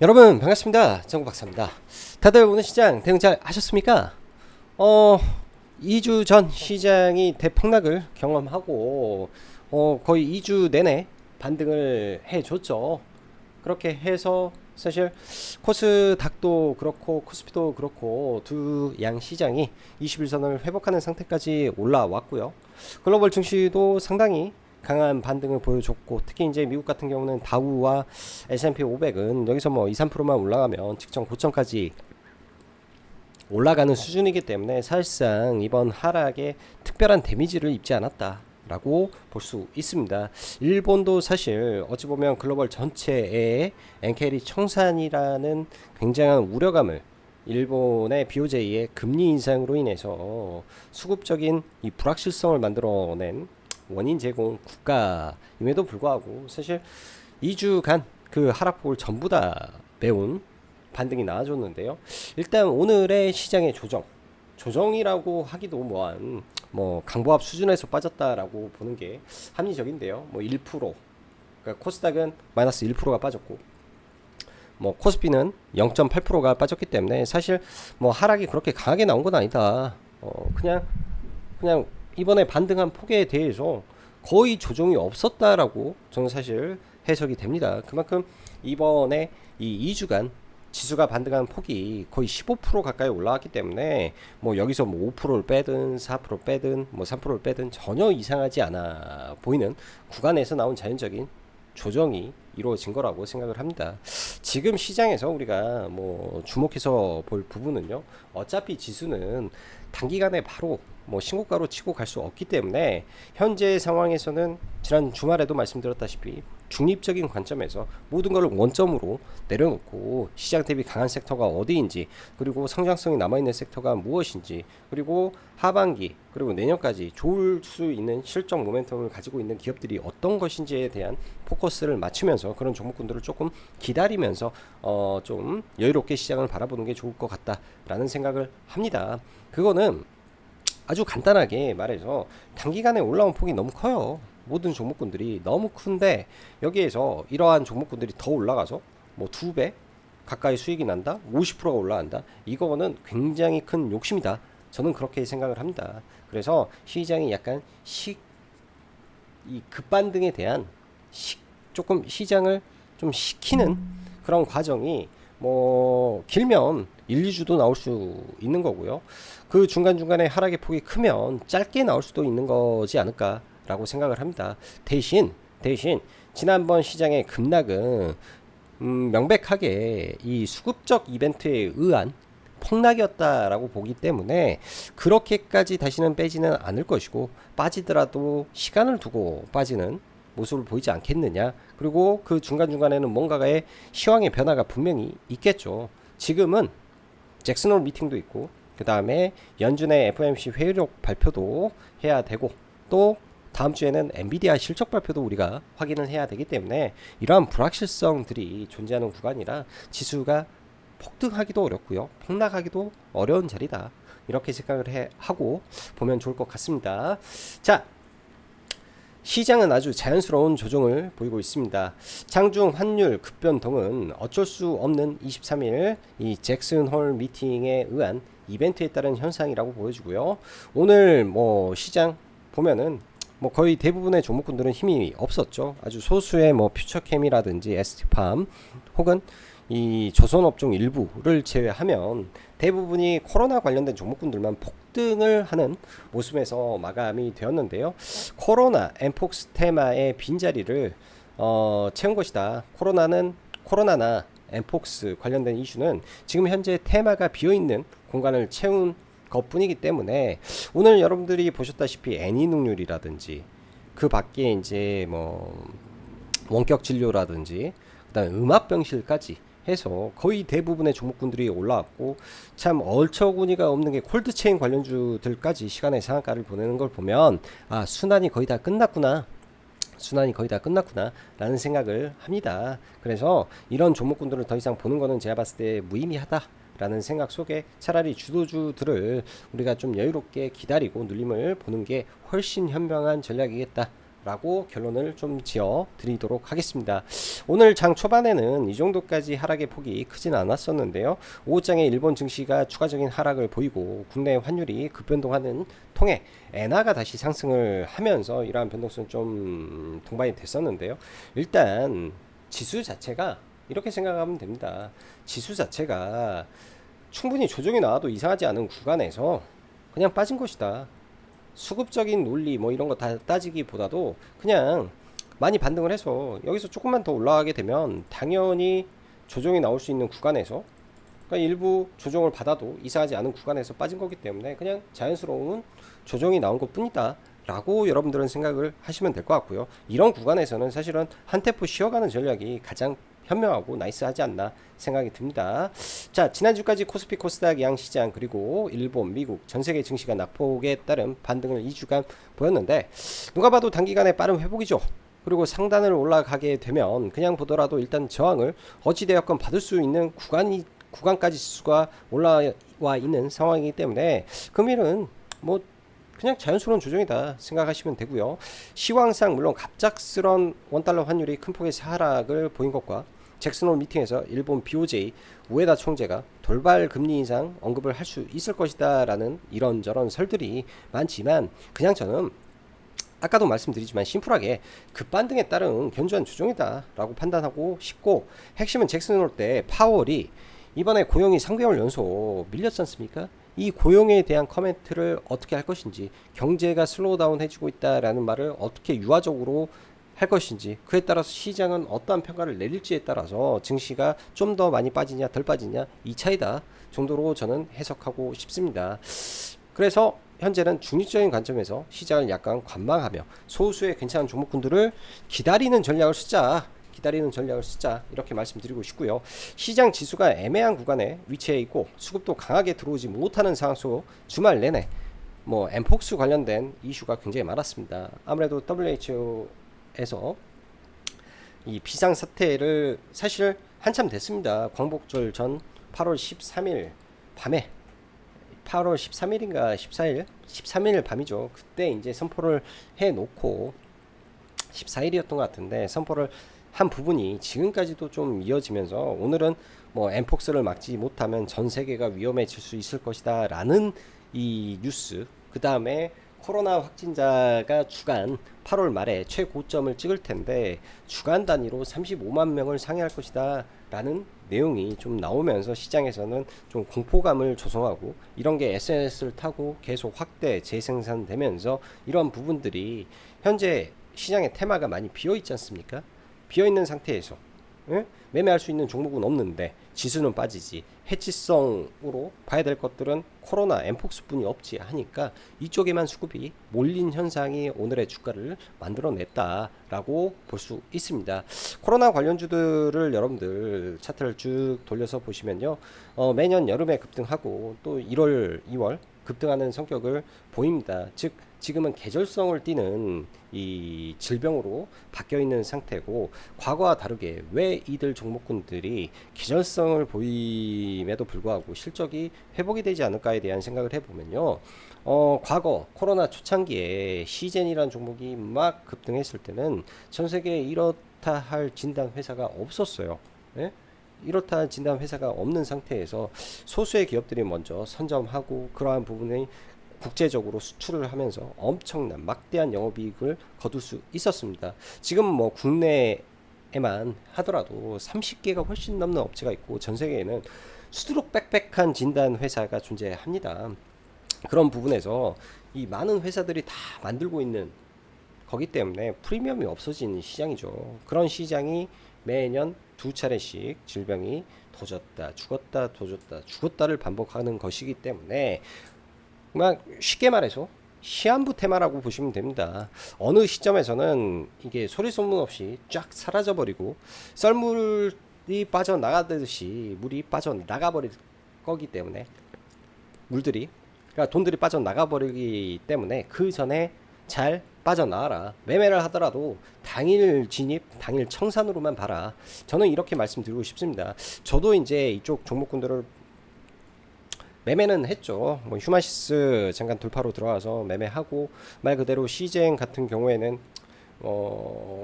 여러분 반갑습니다. 정국박사입니다. 다들 오늘 시장 대응 잘 하셨습니까? 2주 전 시장이 대폭락을 경험하고 거의 2주 내내 반등을 해줬죠. 그렇게 해서 사실 코스닥도 그렇고 코스피도 그렇고 두 양 시장이 21선을 회복하는 상태까지 올라왔고요. 글로벌 증시도 상당히 강한 반등을 보여줬고, 특히 이제 미국 같은 경우는 다우와 S&P 500은 여기서 뭐 2, 3%만 올라가면 직전 고점까지 올라가는 수준이기 때문에 사실상 이번 하락에 특별한 데미지를 입지 않았다라고 볼 수 있습니다. 일본도 사실 어찌 보면 글로벌 전체에 엔케리 청산이라는 굉장한 우려감을, 일본의 BOJ의 금리 인상으로 인해서 수급적인 이 불확실성을 만들어낸 원인 제공 국가임에도 불구하고 사실 2주간 그 하락폭을 전부 다 메운 반등이 나와줬는데요. 일단 오늘의 시장의 조정이라고 하기도 뭐한 강보합 수준에서 빠졌다라고 보는 게 합리적인데요. 뭐 1%, 그러니까 코스닥은 마이너스 1%가 빠졌고, 뭐 코스피는 0.8%가 빠졌기 때문에 사실 뭐 하락이 그렇게 강하게 나온 건 아니다. 그냥 이번에 반등한 폭에 대해서 거의 조정이 없었다라고 저는 사실 해석이 됩니다. 그만큼 이번에 이 2주간 지수가 반등한 폭이 거의 15% 가까이 올라왔기 때문에 뭐 여기서 뭐 5%를 빼든 4% 빼든 뭐 3%를 빼든 전혀 이상하지 않아 보이는 구간에서 나온 자연적인 조정이 이루어진 거라고 생각을 합니다. 지금 시장에서 우리가 뭐 주목해서 볼 부분은요, 어차피 지수는 단기간에 바로 뭐 신고가로 치고 갈 수 없기 때문에 현재 상황에서는 지난 주말에도 말씀드렸다시피 중립적인 관점에서 모든 것을 원점으로 내려놓고 시장 대비 강한 섹터가 어디인지, 그리고 성장성이 남아있는 섹터가 무엇인지, 그리고 하반기 그리고 내년까지 좋을 수 있는 실적 모멘텀을 가지고 있는 기업들이 어떤 것인지에 대한 포커스를 맞추면서 그런 종목군들을 조금 기다리면서 좀 여유롭게 시장을 바라보는 게 좋을 것 같다라는 생각을 합니다. 그거는 아주 간단하게 말해서 단기간에 올라온 폭이 너무 커요. 모든 종목군들이 너무 큰데 여기에서 이러한 종목군들이 더 올라가서 뭐 2배 가까이 수익이 난다, 50%가 올라간다, 이거는 굉장히 큰 욕심이다. 저는 그렇게 생각을 합니다. 그래서 시장이 약간 이 급반등에 대한 조금 시장을 좀 식히는 그런 과정이 뭐 길면 1, 2주도 나올 수 있는 거고요. 그 중간중간에 하락의 폭이 크면 짧게 나올 수도 있는 거지 않을까라고 생각을 합니다. 대신 지난번 시장의 급락은 명백하게 이 수급적 이벤트에 의한 폭락이었다라고 보기 때문에 그렇게까지 다시는 빼지는 않을 것이고, 빠지더라도 시간을 두고 빠지는 모습을 보이지 않겠느냐. 그리고 그 중간중간에는 뭔가의 시황의 변화가 분명히 있겠죠. 지금은 잭슨홀 미팅도 있고, 그 다음에 연준의 FOMC 회의록 발표도 해야 되고, 또 다음 주에는 엔비디아 실적 발표도 우리가 확인을 해야 되기 때문에 이러한 불확실성들이 존재하는 구간이라 지수가 폭등하기도 어렵고요, 폭락하기도 어려운 자리다, 이렇게 생각을 하고 보면 좋을 것 같습니다. 자, 시장은 아주 자연스러운 조정을 보이고 있습니다. 장중 환율 급변동은 어쩔 수 없는 23일 이 잭슨 홀 미팅에 의한 이벤트에 따른 현상이라고 보여지고요. 오늘 뭐 시장 보면은 뭐 거의 대부분의 종목군들은 힘이 없었죠. 아주 소수의 뭐 퓨처캠이라든지 ST팜 혹은 이 조선업종 일부를 제외하면 대부분이 코로나 관련된 종목군들만 폭등을 하는 모습에서 마감이 되었는데요. 코로나 엠폭스 테마의 빈자리를 채운 것이다. 코로나나 엠폭스 관련된 이슈는 지금 현재 테마가 비어있는 공간을 채운 것뿐이기 때문에 오늘 여러분들이 보셨다시피 애니능률이라든지 그 밖에 이제 뭐 원격 진료라든지 그다음에 음압병실까지 해서 거의 대부분의 종목군들이 올라왔고, 참 얼처구니가 없는 게 콜드체인 관련주들까지 시간의 상한가를 보내는 걸 보면 순환이 거의 다 끝났구나 라는 생각을 합니다. 그래서 이런 종목군들을 더 이상 보는 거는 제가 봤을 때 무의미하다 라는 생각 속에 차라리 주도주들을 우리가 좀 여유롭게 기다리고 눌림을 보는 게 훨씬 현명한 전략이겠다 라고 결론을 좀 지어 드리도록 하겠습니다. 오늘 장 초반에는 이 정도까지 하락의 폭이 크진 않았었는데요. 오후장에 일본 증시가 추가적인 하락을 보이고 국내 환율이 급변동하는 통해 엔화가 다시 상승을 하면서 이러한 변동성이 좀 동반이 됐었는데요. 일단 지수 자체가 이렇게 생각하면 됩니다. 지수 자체가 충분히 조정이 나와도 이상하지 않은 구간에서 그냥 빠진 것이다. 수급적인 논리 뭐 이런 거 다 따지기보다도 그냥 많이 반등을 해서 여기서 조금만 더 올라가게 되면 당연히 조정이 나올 수 있는 구간에서, 그러니까 일부 조정을 받아도 이상하지 않은 구간에서 빠진 거기 때문에 그냥 자연스러운 조정이 나온 것 뿐이다 라고 여러분들은 생각을 하시면 될 것 같고요. 이런 구간에서는 사실은 한 템포 쉬어가는 전략이 가장 현명하고 나이스하지 않나 생각이 듭니다. 자, 지난주까지 코스피 코스닥 양시장 그리고 일본, 미국 전세계 증시가 낙폭에 따른 반등을 2주간 보였는데 누가 봐도 단기간에 빠른 회복이죠. 그리고 상단을 올라가게 되면 그냥 보더라도 일단 저항을 어찌되었건 받을 수 있는 구간까지 지수가 올라와 있는 상황이기 때문에 금일은 뭐 그냥 자연스러운 조정이다 생각하시면 되고요. 시황상 물론 갑작스런 원달러 환율이 큰 폭의 하락을 보인 것과 잭슨홀 미팅에서 일본 BOJ 우에다 총재가 돌발 금리 인상 언급을 할 수 있을 것이다 라는 이런저런 설들이 많지만 그냥 저는 아까도 말씀드리지만 심플하게 급반등에 따른 견조한 조정이다 라고 판단하고 싶고, 핵심은 잭슨홀 때 파월이 이번에 고용이 3개월 연속 밀렸지 않습니까? 이 고용에 대한 커멘트를 어떻게 할 것인지, 경제가 슬로우다운 해지고 있다라는 말을 어떻게 유화적으로 할 것인지, 그에 따라서 시장은 어떠한 평가를 내릴지에 따라서 증시가 좀 더 많이 빠지냐 덜 빠지냐 이 차이다 정도로 저는 해석하고 싶습니다. 그래서 현재는 중립적인 관점에서 시장을 약간 관망하며 소수의 괜찮은 종목군들을 기다리는 전략을 쓰자 이렇게 말씀드리고 싶고요. 시장 지수가 애매한 구간에 위치해 있고 수급도 강하게 들어오지 못하는 상황 속 주말 내내 뭐 엠폭스 관련된 이슈가 굉장히 많았습니다. 아무래도 WHO에서 이 비상 사태를 사실 한참 됐습니다. 광복절 전 8월 13일 밤에, 8월 13일인가 14일 13일 밤이죠. 그때 이제 선포를 해 놓고 14일이었던 것 같은데 선포를 한 부분이 지금까지도 좀 이어지면서 오늘은 뭐 엠폭스를 막지 못하면 전 세계가 위험해질 수 있을 것이다 라는 이 뉴스, 그 다음에 코로나 확진자가 주간 8월 말에 최고점을 찍을 텐데 주간 단위로 35만 명을 상회할 것이다 라는 내용이 좀 나오면서 시장에서는 좀 공포감을 조성하고, 이런 게 SNS를 타고 계속 확대 재생산되면서 이런 부분들이 현재 시장의 테마가 많이 비어 있지 않습니까? 비어 있는 상태에서 매매할 수 있는 종목은 없는데 지수는 빠지지, 해치성으로 봐야 될 것들은 코로나 엠폭스뿐이 없지 하니까 이쪽에만 수급이 몰린 현상이 오늘의 주가를 만들어냈다라고 볼 수 있습니다. 코로나 관련주들을 여러분들 차트를 쭉 돌려서 보시면요, 매년 여름에 급등하고 또 1월, 2월 급등하는 성격을 보입니다. 즉 지금은 계절성을 띠는 이 질병으로 바뀌어 있는 상태고, 과거와 다르게 왜 이들 종목군들이 계절성을 보임에도 불구하고 실적이 회복이 되지 않을까에 대한 생각을 해보면요, 과거 코로나 초창기에 시젠이라는 종목이 막 급등했을 때는 전 세계에 이렇다 할 진단 회사가 없었어요. 예? 이렇다 할 진단 회사가 없는 상태에서 소수의 기업들이 먼저 선점하고 그러한 부분이 국제적으로 수출을 하면서 엄청난 막대한 영업이익을 거둘 수 있었습니다. 지금 뭐 국내에만 하더라도 30개가 훨씬 넘는 업체가 있고 전 세계에는 수두룩 빽빽한 진단 회사가 존재합니다. 그런 부분에서 이 많은 회사들이 다 만들고 있는 거기 때문에 프리미엄이 없어진 시장이죠. 그런 시장이 매년 두 차례씩 질병이 도졌다 죽었다 도졌다 죽었다를 반복하는 것이기 때문에 막 쉽게 말해서 시한부 테마라고 보시면 됩니다. 어느 시점에서는 이게 소리 소문 없이 쫙 사라져 버리고 썰물이 빠져나가듯이 물이 빠져나가 버릴 거기 때문에, 물들이, 그러니까 돈들이 빠져나가 버리기 때문에 그 전에 잘 빠져나와라. 매매를 하더라도 당일 진입, 당일 청산으로만 봐라. 저는 이렇게 말씀드리고 싶습니다. 저도 이제 이쪽 종목군들을 매매는 했죠. 뭐 휴마시스 잠깐 돌파로 들어와서 매매하고, 말 그대로 시젠 같은 경우에는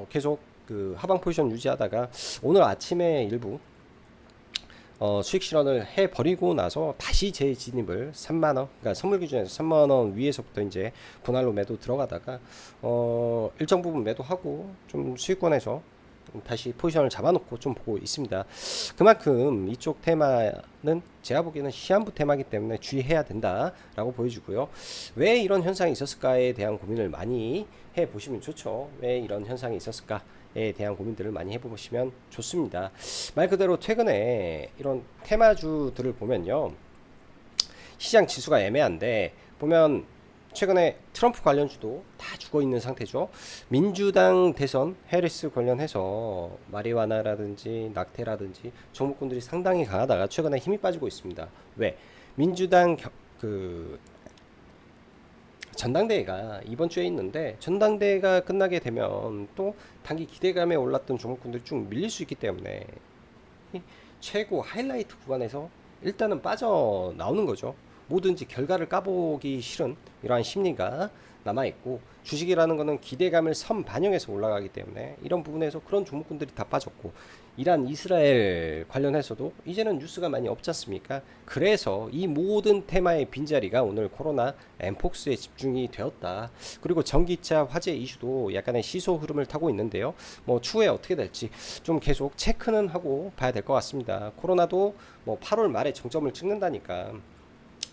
계속 그 하방 포지션 유지하다가 오늘 아침에 일부 수익 실현을 해 버리고 나서 다시 재진입을 3만원, 그러니까 선물 기준에서 3만원 위에서부터 이제 분할로 매도 들어가다가 일정 부분 매도하고 좀 수익권에서 다시 포지션을 잡아놓고 좀 보고 있습니다. 그만큼 이쪽 테마는 제가 보기에는 시한부 테마이기 때문에 주의해야 된다라고 보여주고요. 왜 이런 현상이 있었을까에 대한 고민을 많이 해보시면 좋죠. 왜 이런 현상이 있었을까에 대한 고민들을 많이 해보시면 좋습니다. 말 그대로 최근에 이런 테마주들을 보면요, 시장 지수가 애매한데 보면 최근에 트럼프 관련주도 다 죽어 있는 상태죠. 민주당 대선 해리스 관련해서 마리화나라든지 낙태라든지 종목군들이 상당히 강하다가 최근에 힘이 빠지고 있습니다. 왜? 민주당 그 전당대회가 이번 주에 있는데, 전당대회가 끝나게 되면 또 단기 기대감에 올랐던 종목군들이 쭉 밀릴 수 있기 때문에 최고 하이라이트 구간에서 일단은 빠져나오는 거죠. 뭐든지 결과를 까보기 싫은 이러한 심리가 남아있고, 주식이라는 거는 기대감을 선반영해서 올라가기 때문에 이런 부분에서 그런 종목군들이 다 빠졌고, 이란 이스라엘 관련해서도 이제는 뉴스가 많이 없지 않습니까? 그래서 이 모든 테마의 빈자리가 오늘 코로나 엠폭스에 집중이 되었다. 그리고 전기차 화재 이슈도 약간의 시소 흐름을 타고 있는데요, 뭐 추후에 어떻게 될지 좀 계속 체크는 하고 봐야 될 것 같습니다. 코로나도 뭐 8월 말에 정점을 찍는다니까,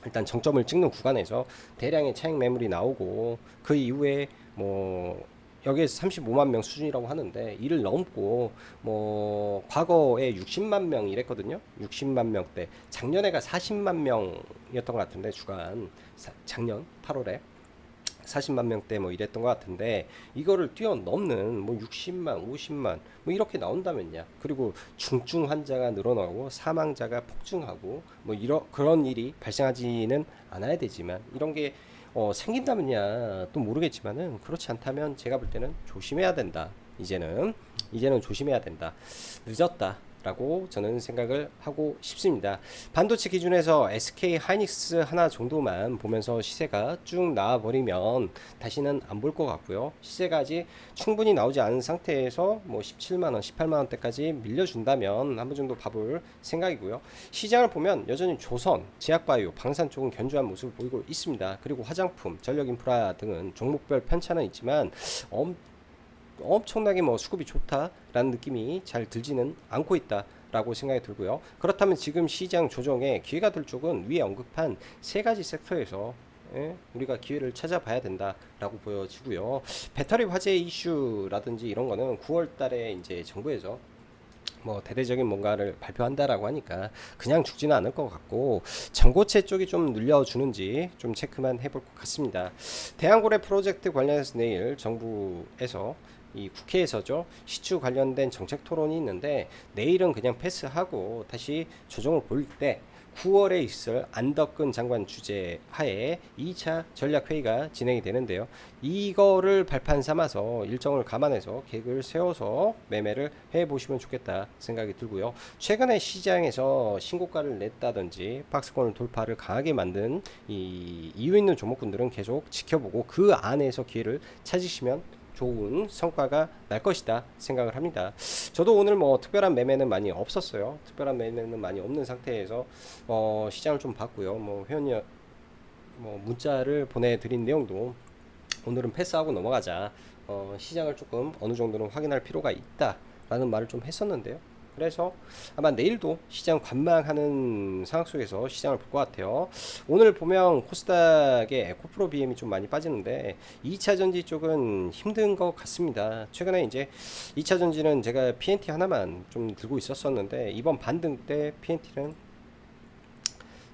일단 정점을 찍는 구간에서 대량의 차익 매물이 나오고, 그 이후에 뭐 여기에서 35만 명 수준이라고 하는데 이를 넘고, 뭐 과거에 60만 명 이랬거든요. 60만 명대, 작년에가 40만 명이었던 것 같은데, 주간 작년 8월에 40만 명대 뭐 이랬던 것 같은데, 이거를 뛰어넘는 뭐 60만, 50만 뭐 이렇게 나온다면야, 그리고 중증 환자가 늘어나고 사망자가 폭증하고 뭐 그런 일이 발생하지는 않아야 되지만, 이런 게 생긴다면야 또 모르겠지만은, 그렇지 않다면 제가 볼 때는 조심해야 된다. 이제는 조심해야 된다. 늦었다 라고 저는 생각을 하고 싶습니다. 반도체 기준에서 SK 하이닉스 하나 정도만 보면서 시세가 쭉 나와버리면 다시는 안 볼 것 같고요. 시세가 아직 충분히 나오지 않은 상태에서 뭐 17만원 18만원대까지 밀려준다면 한 번 정도 봐볼 생각이고요. 시장을 보면 여전히 조선, 제약바이오, 방산 쪽은 견조한 모습을 보이고 있습니다. 그리고 화장품, 전력인프라 등은 종목별 편차는 있지만 엄청나게 뭐 수급이 좋다라는 느낌이 잘 들지는 않고 있다라고 생각이 들고요. 그렇다면 지금 시장 조정에 기회가 될 쪽은 위에 언급한 세 가지 섹터에서 우리가 기회를 찾아봐야 된다라고 보여지고요. 배터리 화재 이슈라든지 이런 거는 9월 달에 이제 정부에서 뭐 대대적인 뭔가를 발표한다라고 하니까 그냥 죽지는 않을 것 같고, 전고체 쪽이 좀 눌려주는지 좀 체크만 해볼 것 같습니다. 대한고래 프로젝트 관련해서 내일 정부에서 이 국회에서죠, 시추 관련된 정책 토론이 있는데, 내일은 그냥 패스하고 다시 조정을 볼 때 9월에 있을 안덕근 장관 주재 하에 2차 전략회의가 진행이 되는데요. 이거를 발판 삼아서 일정을 감안해서 계획을 세워서 매매를 해보시면 좋겠다 생각이 들고요. 최근에 시장에서 신고가를 냈다든지 박스권을 돌파를 강하게 만든 이 이유 있는 종목군들은 계속 지켜보고 그 안에서 기회를 찾으시면 좋은 성과가 날 것이다 생각을 합니다. 저도 오늘 뭐 특별한 매매는 많이 없었어요. 특별한 매매는 많이 없는 상태에서 시장을 좀 봤고요. 뭐 회원님 뭐 문자를 보내드린 내용도 오늘은 패스하고 넘어가자, 시장을 조금 어느 정도는 확인할 필요가 있다라는 말을 좀 했었는데요. 그래서 아마 내일도 시장 관망하는 상황 속에서 시장을 볼 것 같아요. 오늘 보면 코스닥의 에코프로 BM이 좀 많이 빠지는데 2차 전지 쪽은 힘든 것 같습니다. 최근에 이제 2차 전지는 제가 PNT 하나만 좀 들고 있었었는데, 이번 반등 때 PNT는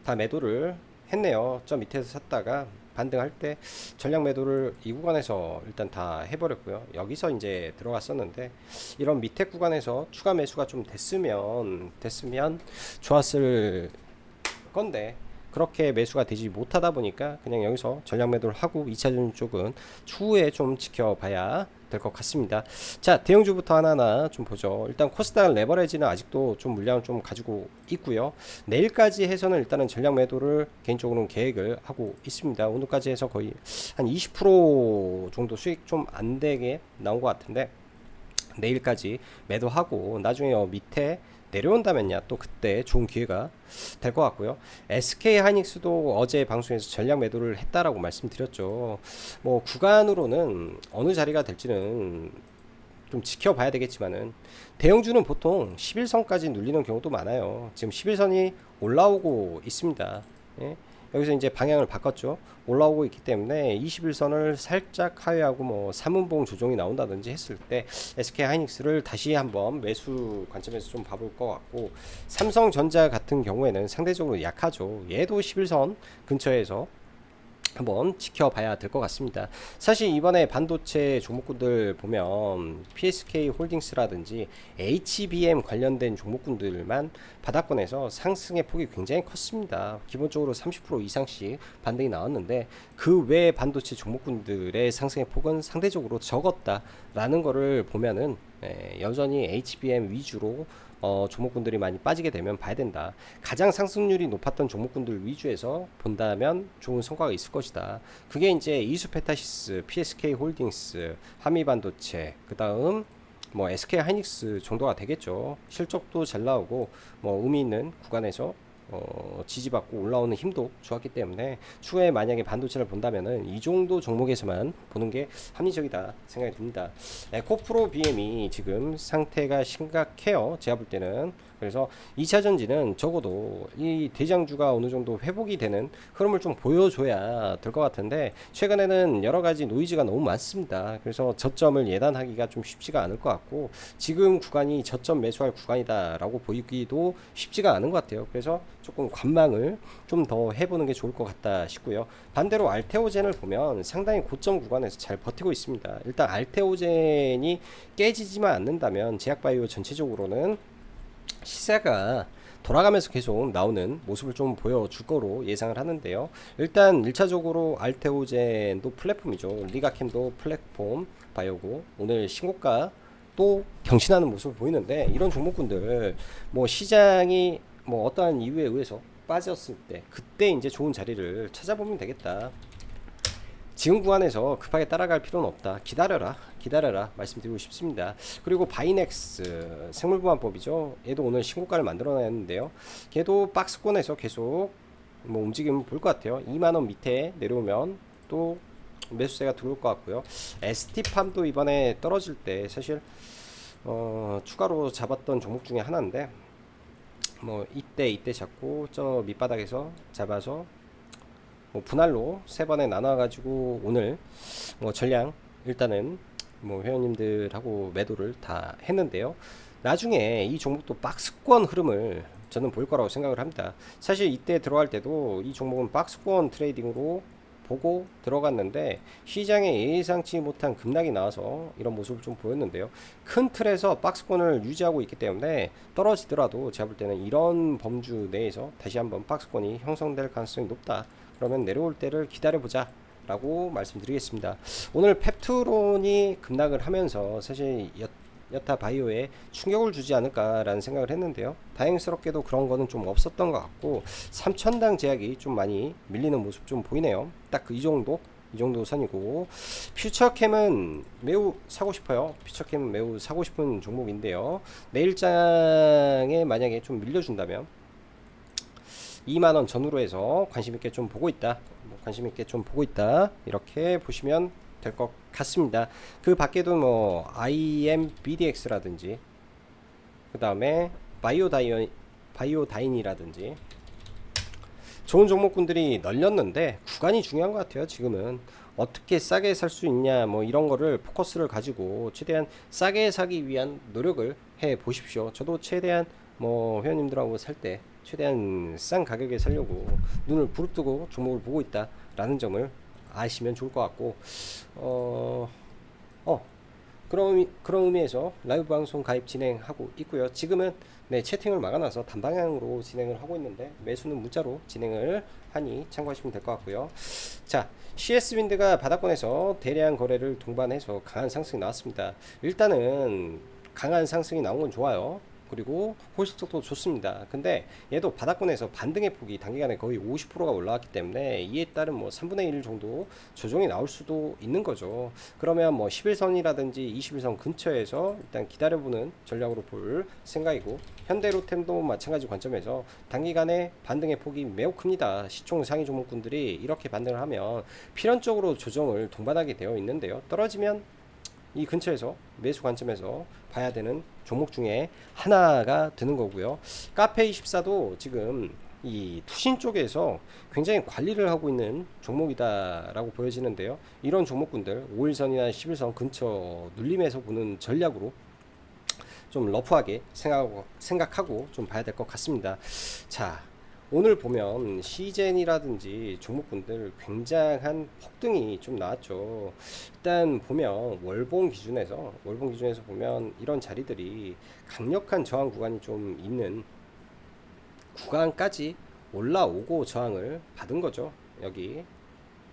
다 매도를 했네요. 저 밑에서 샀다가 반등할 때 전략 매도를 이 구간에서 일단 다 해버렸고요. 여기서 이제 들어갔었는데, 이런 밑에 구간에서 추가 매수가 좀 됐으면 좋았을 건데, 그렇게 매수가 되지 못하다 보니까 그냥 여기서 전략 매도를 하고 2차전 쪽은 추후에 좀 지켜봐야 될 것 같습니다. 자, 대형주부터 하나하나 좀 보죠. 일단 코스닥 레버리지는 아직도 좀 물량을 좀 가지고 있고요. 내일까지 해서는 일단은 전략 매도를 개인적으로는 계획을 하고 있습니다. 오늘까지 해서 거의 한 20% 정도 수익 좀 안 되게 나온 것 같은데, 내일까지 매도하고 나중에 밑에 내려온다면야 또 그때 좋은 기회가 될 것 같고요. SK 하이닉스도 어제 방송에서 전략 매도를 했다라고 말씀드렸죠. 뭐 구간으로는 어느 자리가 될지는 좀 지켜봐야 되겠지만은, 대형주는 보통 11선까지 눌리는 경우도 많아요. 지금 11선이 올라오고 있습니다. 예? 여기서 이제 방향을 바꿨죠. 올라오고 있기 때문에 21선을 살짝 하회하고 뭐 3분봉 조정이 나온다든지 했을 때 SK 하이닉스를 다시 한번 매수 관점에서 좀 봐볼 것 같고, 삼성전자 같은 경우에는 상대적으로 약하죠. 얘도 11선 근처에서 한번 지켜봐야 될 것 같습니다. 사실 이번에 반도체 종목군들 보면 PSK 홀딩스라든지 HBM 관련된 종목군들만 바닥권에서 상승의 폭이 굉장히 컸습니다. 기본적으로 30% 이상씩 반등이 나왔는데, 그 외 반도체 종목군들의 상승의 폭은 상대적으로 적었다라는 거를 보면은, 여전히 HBM 위주로 종목군들이 많이 빠지게 되면 봐야 된다. 가장 상승률이 높았던 종목군들 위주에서 본다면 좋은 성과가 있을 것이다. 그게 이제 이수페타시스, PSK 홀딩스, 한미반도체, 그 다음 뭐 SK 하이닉스 정도가 되겠죠. 실적도 잘 나오고 뭐 의미 있는 구간에서 지지받고 올라오는 힘도 좋았기 때문에, 추후에 만약에 반도체를 본다면은 이 정도 종목에서만 보는 게 합리적이다 생각이 듭니다. 에코프로 BM이 지금 상태가 심각해요, 제가 볼 때는. 그래서 2차전지는 적어도 이 대장주가 어느 정도 회복이 되는 흐름을 좀 보여줘야 될 것 같은데, 최근에는 여러 가지 노이즈가 너무 많습니다. 그래서 저점을 예단하기가 좀 쉽지가 않을 것 같고, 지금 구간이 저점 매수할 구간이다 라고 보이기도 쉽지가 않은 것 같아요. 그래서 조금 관망을 좀 더 해보는 게 좋을 것 같다 싶고요. 반대로 알테오젠을 보면 상당히 고점 구간에서 잘 버티고 있습니다. 일단 알테오젠이 깨지지만 않는다면 제약바이오 전체적으로는 시세가 돌아가면서 계속 나오는 모습을 좀 보여줄 거로 예상을 하는데요. 일단 1차적으로 알테오젠도 플랫폼이죠. 리가캠도 플랫폼 바이오고, 오늘 신고가 또 경신하는 모습을 보이는데, 이런 종목군들 뭐 시장이 뭐 어떠한 이유에 의해서 빠졌을 때, 그때 이제 좋은 자리를 찾아보면 되겠다. 지금 구간에서 급하게 따라갈 필요는 없다. 기다려라 말씀드리고 싶습니다. 그리고 바이넥스 생물보안법이죠. 얘도 오늘 신고가를 만들어냈는데요. 걔도 박스권에서 계속 뭐 움직임을 볼 것 같아요. 2만원 밑에 내려오면 또 매수세가 들어올 것 같고요. ST팜도 이번에 떨어질 때 사실 추가로 잡았던 종목 중에 하나인데, 뭐 이때 잡고 저 밑바닥에서 잡아서 뭐 분할로 3번에 나눠 가지고 오늘 뭐 전량 일단은 뭐 회원님들하고 매도를 다 했는데요. 나중에 이 종목도 박스권 흐름을 저는 볼 거라고 생각을 합니다. 사실 이때 들어갈 때도 이 종목은 박스권 트레이딩으로 보고 들어갔는데, 시장에 예상치 못한 급락이 나와서 이런 모습을 좀 보였는데요. 큰 틀에서 박스권을 유지하고 있기 때문에 떨어지더라도 제가 볼 때는 이런 범주 내에서 다시 한번 박스권이 형성될 가능성이 높다. 그러면 내려올 때를 기다려보자 라고 말씀드리겠습니다. 오늘 펩트론이 급락을 하면서 사실 여타 바이오에 충격을 주지 않을까 라는 생각을 했는데요. 다행스럽게도 그런 거는 좀 없었던 것 같고, 3천당 제약이 좀 많이 밀리는 모습 좀 보이네요. 딱 이 정도 선이고, 퓨처캠은 매우 사고 싶어요. 퓨처캠은 매우 사고 싶은 종목인데요. 내일장에 만약에 좀 밀려준다면 2만원 전후로 해서 관심있게 좀 보고 있다, 이렇게 보시면 될 것 같습니다. 그 밖에도 뭐 IMBDX라든지 그 다음에 바이오다인이라든지 좋은 종목군들이 널렸는데, 구간이 중요한 것 같아요. 지금은 어떻게 싸게 살 수 있냐, 뭐 이런 거를 포커스를 가지고 최대한 싸게 사기 위한 노력을 해 보십시오. 저도 최대한 뭐 회원님들하고 살 때 최대한 싼 가격에 살려고 눈을 부릅뜨고 종목을 보고 있다 라는 점을 아시면 좋을 것 같고, 그런 의미에서 라이브 방송 가입 진행하고 있고요. 지금은 채팅을 막아놔서 단방향으로 진행을 하고 있는데, 매수는 문자로 진행을 하니 참고하시면 될 것 같고요. 자, CS 윈드가 바닥권에서 대량 거래를 동반해서 강한 상승이 나왔습니다. 일단은 강한 상승이 나온 건 좋아요. 그리고 호실적도 좋습니다. 근데 얘도 바닥권에서 반등의 폭이 단기간에 거의 50%가 올라왔기 때문에 이에 따른 뭐 3분의 1 정도 조정이 나올 수도 있는 거죠. 그러면 뭐 11선이라든지 21선 근처에서 일단 기다려보는 전략으로 볼 생각이고, 현대로템도 마찬가지 관점에서 단기간에 반등의 폭이 매우 큽니다. 시총 상위 종목군들이 이렇게 반등을 하면 필연적으로 조정을 동반하게 되어 있는데요. 떨어지면 이 근처에서 매수 관점에서 봐야 되는 종목 중에 하나가 되는 거고요. 카페24도 지금 이 투신 쪽에서 굉장히 관리를 하고 있는 종목이다라고 보여지는데요. 이런 종목군들 5일선이나 11선 근처 눌림에서 보는 전략으로 좀 러프하게 생각하고 좀 봐야 될 것 같습니다. 자, 오늘 보면 시젠이라든지 종목군들 굉장한 폭등이 좀 나왔죠. 일단 보면 월봉 기준에서 보면 이런 자리들이 강력한 저항 구간이 좀 있는 구간까지 올라오고 저항을 받은 거죠. 여기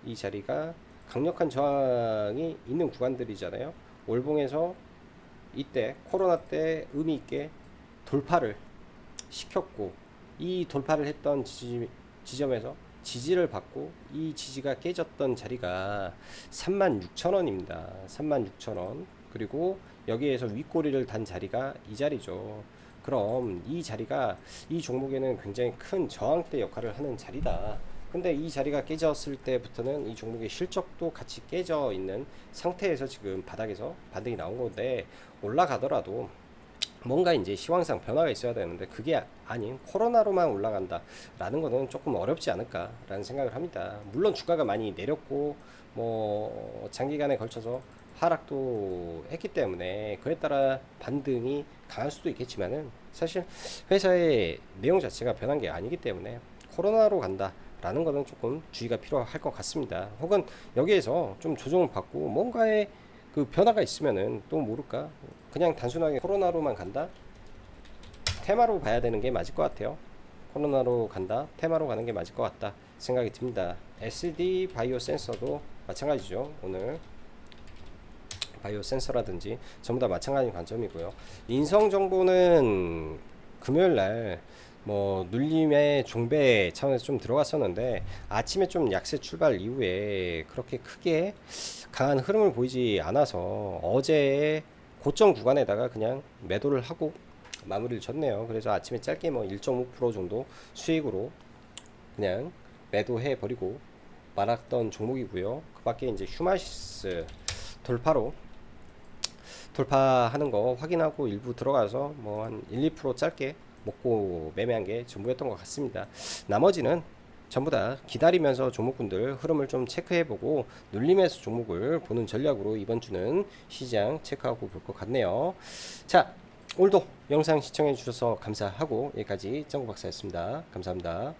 이 자리가 강력한 저항이 있는 구간들이잖아요. 월봉에서 이때 코로나 때 의미 있게 돌파를 시켰고, 이 돌파를 했던 지점에서 지지를 받고 이 지지가 깨졌던 자리가 36,000원입니다. 36,000원. 그리고 여기에서 윗꼬리를 단 자리가 이 자리죠. 그럼 이 자리가 이 종목에는 굉장히 큰 저항대 역할을 하는 자리다. 근데 이 자리가 깨졌을 때부터는 이 종목의 실적도 같이 깨져 있는 상태에서 지금 바닥에서 반등이 나온 건데, 올라가더라도 뭔가 이제 시황상 변화가 있어야 되는데 그게 아닌 코로나로만 올라간다 라는 거는 조금 어렵지 않을까 라는 생각을 합니다. 물론 주가가 많이 내렸고 뭐 장기간에 걸쳐서 하락도 했기 때문에 그에 따라 반등이 강할 수도 있겠지만은, 사실 회사의 내용 자체가 변한 게 아니기 때문에 코로나로 간다 라는 거는 조금 주의가 필요할 것 같습니다. 혹은 여기에서 좀 조정을 받고 뭔가의 그 변화가 있으면은 또 모를까, 그냥 단순하게 코로나로만 간다, 테마로 봐야 되는 게 맞을 것 같아요. 코로나로 간다, 테마로 가는 게 맞을 것 같다 생각이 듭니다. SD 바이오 센서도 마찬가지죠. 오늘 바이오 센서라든지 전부 다 마찬가지 관점이고요. 인성 정보는 금요일 날 뭐 눌림의 종배 차원에서 좀 들어갔었는데, 아침에 좀 약세 출발 이후에 그렇게 크게 강한 흐름을 보이지 않아서 어제 고점 구간에다가 그냥 매도를 하고 마무리를 졌네요. 그래서 아침에 짧게 뭐 1.5% 정도 수익으로 그냥 매도해 버리고 말았던 종목이고요. 그 밖에 이제 휴마시스 돌파하는 거 확인하고 일부 들어가서 뭐 한 1, 2% 짧게 먹고 매매한 게 전부였던 것 같습니다. 나머지는 전부 다 기다리면서 종목군들 흐름을 좀 체크해보고 눌림에서 종목을 보는 전략으로 이번 주는 시장 체크하고 볼 것 같네요. 자, 오늘도 영상 시청해 주셔서 감사하고 여기까지 짱구 박사였습니다. 감사합니다.